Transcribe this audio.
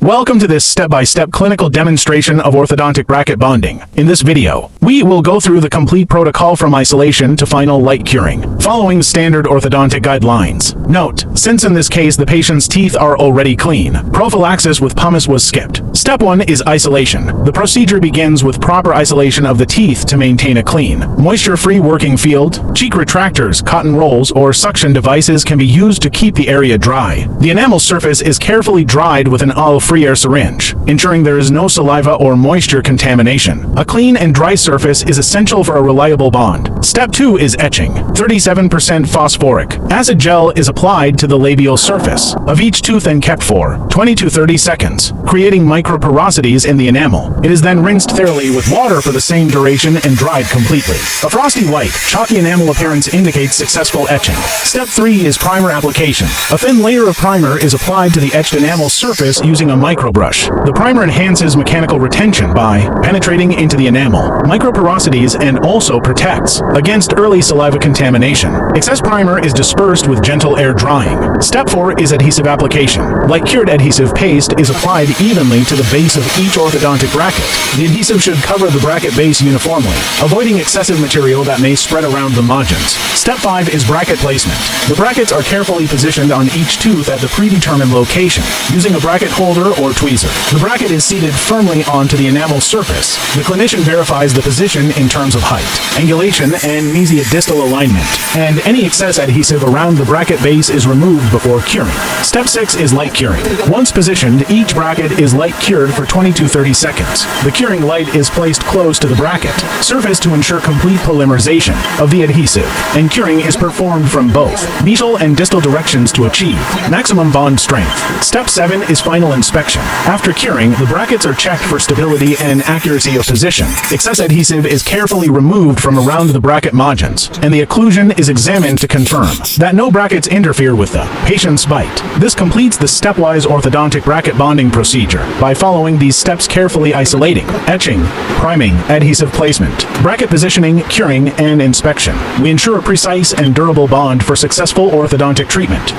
Welcome to this step-by-step clinical demonstration of orthodontic bracket bonding. In this video, we will go through the complete protocol from isolation to final light curing, following standard orthodontic guidelines. Note, since in this case the patient's teeth are already clean, prophylaxis with pumice was skipped. Step 1 is isolation. The procedure begins with proper isolation of the teeth to maintain a clean, moisture-free working field. Cheek retractors, cotton rolls, or suction devices can be used to keep the area dry. The enamel surface is carefully dried with an olive-free air syringe, ensuring there is no saliva or moisture contamination. A clean and dry surface is essential for a reliable bond. Step 2 is etching. 37% phosphoric acid gel is applied to the labial surface of each tooth and kept for 20 to 30 seconds, creating microporosities in the enamel. It is then rinsed thoroughly with water for the same duration and dried completely. A frosty white, chalky enamel appearance indicates successful etching. Step 3 is primer application. A thin layer of primer is applied to the etched enamel surface using a microbrush. The primer enhances mechanical retention by penetrating into the enamel, microporosities, and also protects against early saliva contamination. Excess primer is dispersed with gentle air drying. Step 4 is adhesive application. Light cured adhesive paste is applied evenly to the base of each orthodontic bracket. The adhesive should cover the bracket base uniformly, avoiding excessive material that may spread around the margins. Step 5 is bracket placement. The brackets are carefully positioned on each tooth at the predetermined location, using a bracket holder or tweezer. The bracket is seated firmly onto the enamel surface. The clinician verifies the position in terms of height, angulation, and mesiodistal alignment, and any excess adhesive around the bracket base is removed before curing. Step 6 is light curing. Once positioned, each bracket is light cured for 20 to 30 seconds. The curing light is placed close to the bracket surface to ensure complete polymerization of the adhesive, and curing is performed from both medial and distal directions to achieve maximum bond strength. Step 7 is final inspection. After curing, the brackets are checked for stability and accuracy of position. Excess adhesive is carefully removed from around the bracket margins, and the occlusion is examined to confirm that no brackets interfere with the patient's bite. This completes the stepwise orthodontic bracket bonding procedure by following these steps: carefully isolating, etching, priming, adhesive placement, bracket positioning, curing, and inspection. We ensure a precise and durable bond for successful orthodontic treatment.